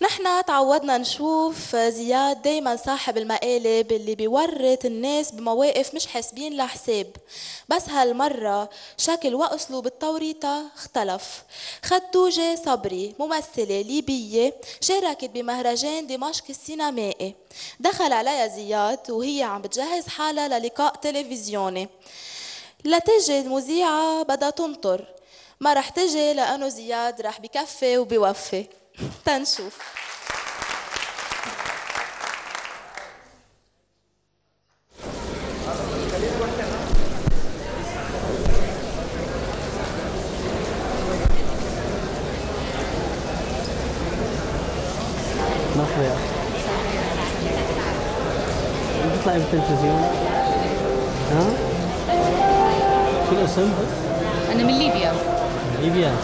نحن تعودنا نشوف زياد دايما صاحب المقالب اللي بيورط الناس بمواقف مش حاسبين لحساب. بس هالمرة شكل وأسلوب التوريطة اختلف. خدوجة صبري ممثلة ليبية شاركت بمهرجان دمشق السينمائي. دخل عليها زياد وهي عم بتجهز حالها للقاء تلفزيوني. لتجي المذيعة بدها تنطر، ما رح تجي لأنه زياد رح بكفي وبيوفي. تنشوف. مرحبا يا أخي. بتطلعي بالتلفزيون؟ ها؟ شو الاسم؟ أنا من ليبيا. من ليبيا؟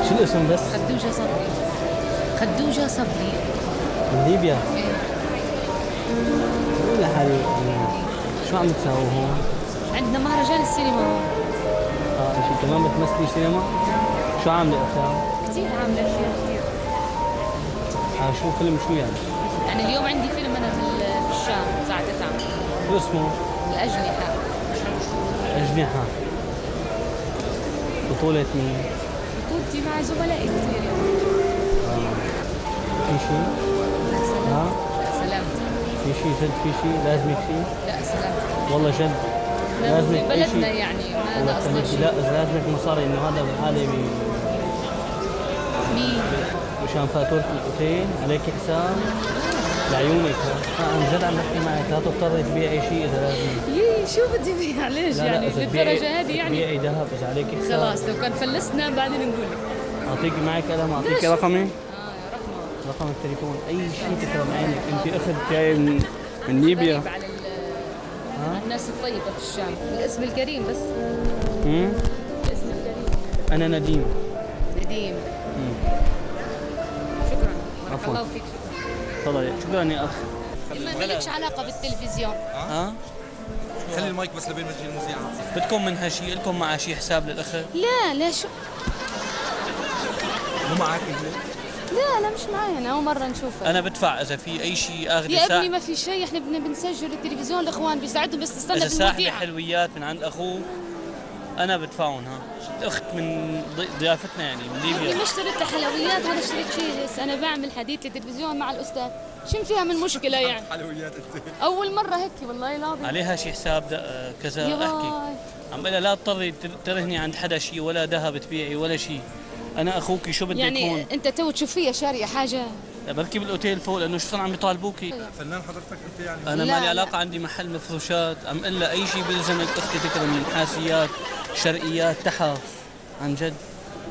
شو الاسم بس؟ خدوجة صبري. خدوجة صبري. من ليبيا؟ إيه. قولي لحالي شو عم تساووا هون؟ عندنا مهرجان السينما هون. انت كمان بتمثلي سينما؟ شو عاملة أفلام؟ كثير عاملة أشياء كثير. شو فيلم شو يعني؟ يعني اليوم عندي فيلم أنا في الشام الساعة 9. شو اسمه؟ الأجنحة. أجنحة. بطولة مين؟ بطولتي مع زملائي كثير يعني. في شيء؟ لا سلام. ها؟ لا سلامتك. في شيء جد في شيء؟ لازمك شيء؟ لا سلامتك. والله جد لازمك أي بلدنا شيء؟ يعني ما والله ناقصنا خليكي شيء. لا إذا لازمك مصاري إنه هذا بالحالة مين؟ مشان فاتورة الأوتيل عليك حساب لعيونك. عن جد عم بحكي معك لا تضطري تبيعي شيء إذا لازم. يي شو بدي بيع ليش لا يعني إذا للدرجة هذه يعني؟ تبيعي ذهب إذا عليك حساب. خلاص لو كان فلسنا بعدين نقول لك. أعطيك معك قلم أعطيك ليش؟ رقمي. يا رقمه. رقم التليفون أي شيء تكرم عينك. أنت أخت جاي من ليبيا. غريب على الناس الطيبة في الشام. الاسم الكريم بس. الاسم الكريم. أنا نديم. نديم. شكرا. بارك عفواً. الله فيك. تفضلي. شكرا يا أخ. ما لكش علاقة بالتلفزيون. ها؟ خلي المايك بس لبين ما تجي المذيعة. بدكم منها شيء؟ لكم معها شيء حساب للأخ؟ لا شو. مو معك انت؟ لا مش معي أنا أول مرة نشوفها. أنا بدفع إذا في أي شيء آخذ يا ابني ما في شيء احنا بنسجل التلفزيون الإخوان بيساعدهم بس تستنى إذا ساحبة بالمذيعة. حلويات من عند أخوه أنا بدفعهم. ها أخت من ضيافتنا يعني من ابني ليبيا. ما اشتريت حلويات ولا اشتريت شيء بس أنا بعمل حديث للتلفزيون مع الأستاذ. شو فيها من مشكلة يعني؟ حلويات انت. أول مرة هيك والله العظيم. عليها شيء حساب كذا يا أحكي. باي. عم قلها لا تضطري ترهني عند حدا شيء ولا ذهب تبيعي ولا شيء. أنا أخوكي شو بدي يعني أكون؟ أنت تو تشوف فيها شارية حاجة. بركي بالأوتيل فوق لأنه شو صار عم يطالبوكي؟ فنان حضرتك انت يعني. أنا لا، مالي لا. علاقة عندي محل مفروشات. عم قل لها أي شيء بيلزمك أختي تكرمي. نحاسيات شرقيات تحف عن جد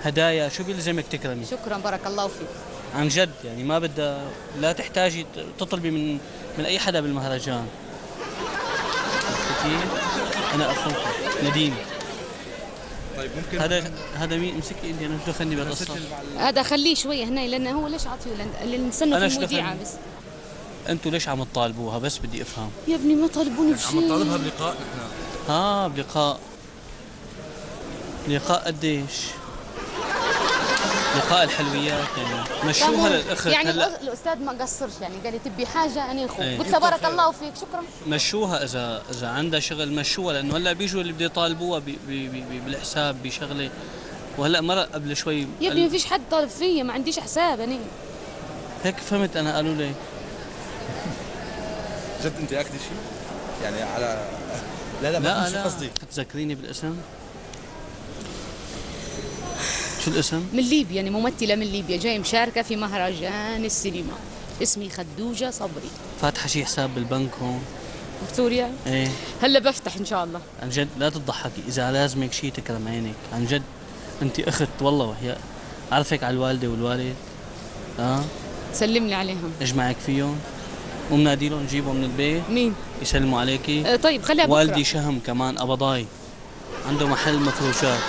هدايا شو بيلزمك تكرمي. شكرا بارك الله فيك. عن جد يعني ما بدها لا تحتاجي تطلبي من أي حدا بالمهرجان. عرفتي؟ أنا أخوك نديم. طيب ممكن هذا مين امسكي انت انا شو دخلني بالقصه. هذا خليه شوي هنا لأنه هو ليش عطيه اللي نستنى أنا في شو المذيعة دخلني؟ بس. انتوا ليش عم تطالبوها بس بدي افهم. يا ابني ما طالبوني عم بشيء. نطالبها بلقاء نحن. بلقاء. لقاء قديش؟ لقاء الحلويات يعني مشوها للاخت يعني هلا. الأستاذ ما قصرش يعني قال لي تبي حاجة أنا أخوك. ايه. قلت له بارك الله فيك شكرا. مشوها اذا عندها شغل مشوها لانه هلا بيجوا اللي بده يطالبوها بالحساب بشغله. وهلا مره قبل شوي يا ابني ما فيش حد طالب فيا ما عنديش حساب أنا. هيك فهمت انا. قالوا لي جد انت اخذي شيء؟ يعني على لا ما فهمت شو قصدي. تذكريني بالاسم. شو الاسم؟ من ليبيا يعني ممثلة من ليبيا جاي مشاركة في مهرجان السينما. اسمي خدوجة صبري. فاتحه شي حساب بالبنك هون؟ بسوريا؟ ايه. هلا بفتح إن شاء الله. عن جد لا تضحكي. اذا لازمك شيء تكرم عينك عن جد. انت اخت والله وحياة. عرفك على الوالده والوالد. سلم لي عليهم. اجمعك فيهم ومنادي لهم جيبهم من البيت مين؟ يسلموا عليكي. طيب خليها بكرة. والدي شهم كمان قبضاي عنده محل مفروشات.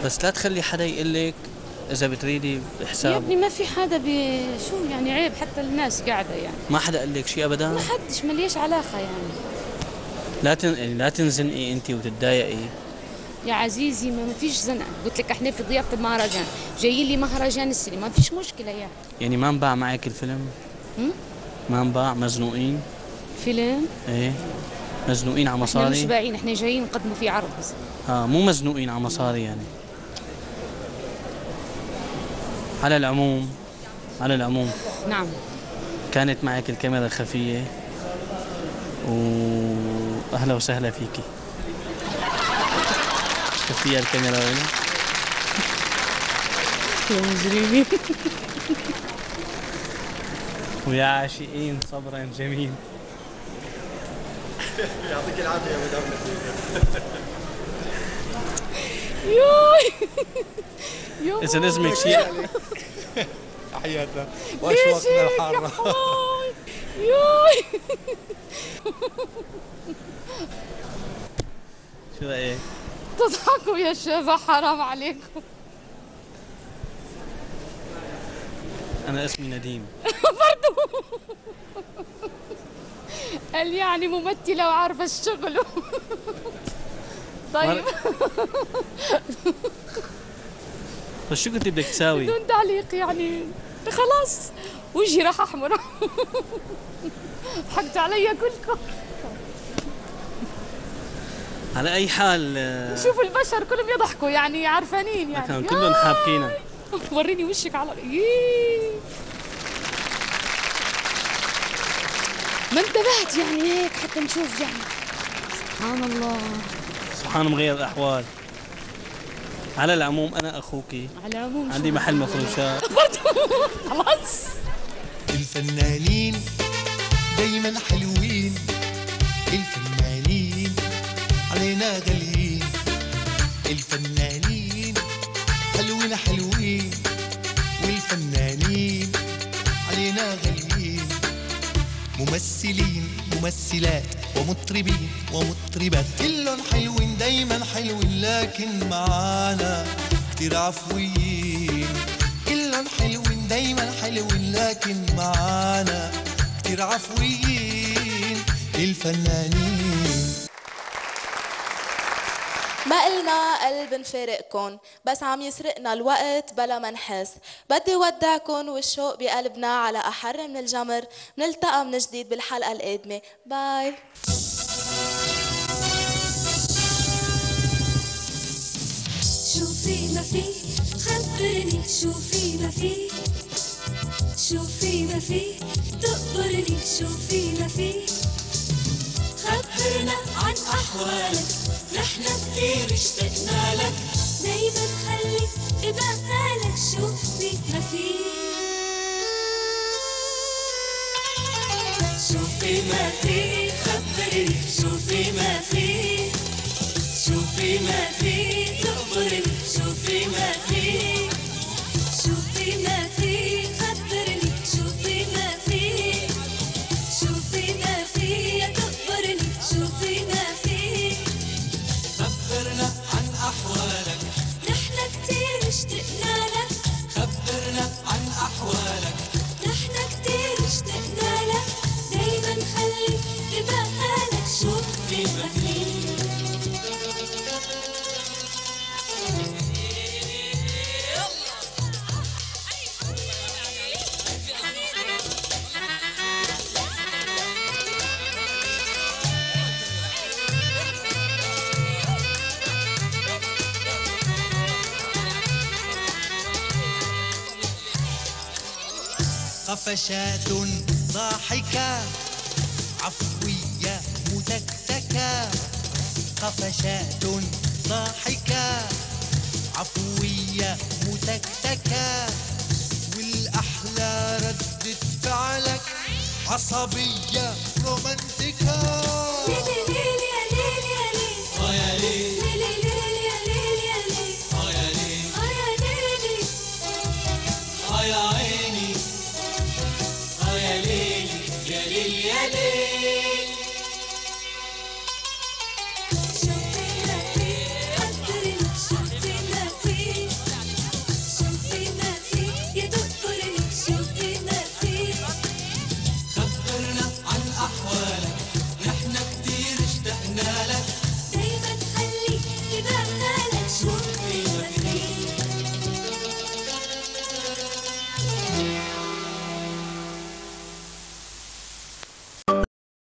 بس لا تخلي حدا يقول لك اذا بتريدي يا حساب. ابني ما في حدا شو يعني عيب حتى الناس قاعدة يعني. ما حدا قال لك شيء ابدا. ما حدش مليش علاقة يعني. يعني لا تنزنقي انت وتتضايقي. يا عزيزي ما فيش زنقة، قلت لك احنا في ضيافة المهرجان، جايين لي مهرجان السينما، ما فيش مشكلة يعني. يعني ما انباع معك الفيلم؟ ما انباع؟ مزنوقين؟ فيلم؟ ايه مزنوقين على احنا مش مصاري؟ بايعين، احنا جايين نقدموا فيه عرض بس. مو مزنوقين على مصاري يعني. على العموم نعم. كانت معك الكاميرا الخفية وأهلا وسهلا فيكي. شفتيها الكاميرا وين؟ يا مجرمين. ويا عاشقين صبرا جميل. يعطيك العافيه يا مدام يوي إذا اسمك شيء حياتنا واشواقنا الحاره. يوي شو رأيك؟ تضحكوا يا شباب، حرام عليكم. أنا اسمي نديم. برضو قال يعني ممثلة وعارفة الشغل. طيب بس شو كنت بدك تساوي؟ بدون تعليق يعني، خلاص وجهي راح احمر. ضحكتوا علي كلكم. على أي حال شوفوا البشر كلهم يضحكوا يعني، عرفانين يعني. كان كلهم حابكينا. وريني وشك على ما انتبهت يعني هيك حتى نشوف يعني. سبحان الله، سبحان مغير الأحوال. على العموم أنا أخوكي، على العموم عندي محل مفروشات. خلاص. الفنانين دايما حلوين، الفنانين علينا غاليين، الفنانين حلوين حلوين، والفنانين علينا غاليين. ممثلين ممثلات ومطربين ومطربات كلهم حلوين دايما حلوين، لكن معانا كتير عفويين. كلهم حلوين دايما حلوين، لكن معانا كتير عفويين الفنانين. ما إلنا قلب نفارقكن، بس عم يسرقنا الوقت بلا ما نحس. بدي ودعكن والشوق بقلبنا على أحر من الجمر. نلتقى من جديد بالحلقة القادمة. باي. شوفي ما في، خبرني شوفي ما في، شوفي ما في، تقبرني شوفي ما في. خبرنا عن أحوالك، نحنا كتير اشتقنا لك، دايما خليك ببالك شوفي ما في. شوفي ما في، خبرني شوفي ما في، شوفي ما في، تقبرني شوفي ما في. شوفي ما في، خبرني شوفي ما في، شوفي ما في، تقبرني شوفي ما في. خبرنا عن أحوالك، نحنا كتير اشتقنا لك، خبرنا عن أحوالك، نحنا كتير اشتقنا لك، دايما خليك ببالك شوفي ما في. قفشات ضاحكة عفوية متكتكة، قفشات ضاحكة عفوية متكتكة، والأحلى ردة فعلك عصبية رومانتكة. ليلي ليلي يا ليلي يا ليلي، يا ليل ليلي ليلي يا ليلي يا ليلي، يا ليل يا ليلي. يا عيني يا ليل يا ليل يا ليل. شوفي ما في، قدرني شوفي ما في، شوفي ما في، يا دكتورني شوفي ما في. خبرنا عن أحوالك، نحنا كتير صوت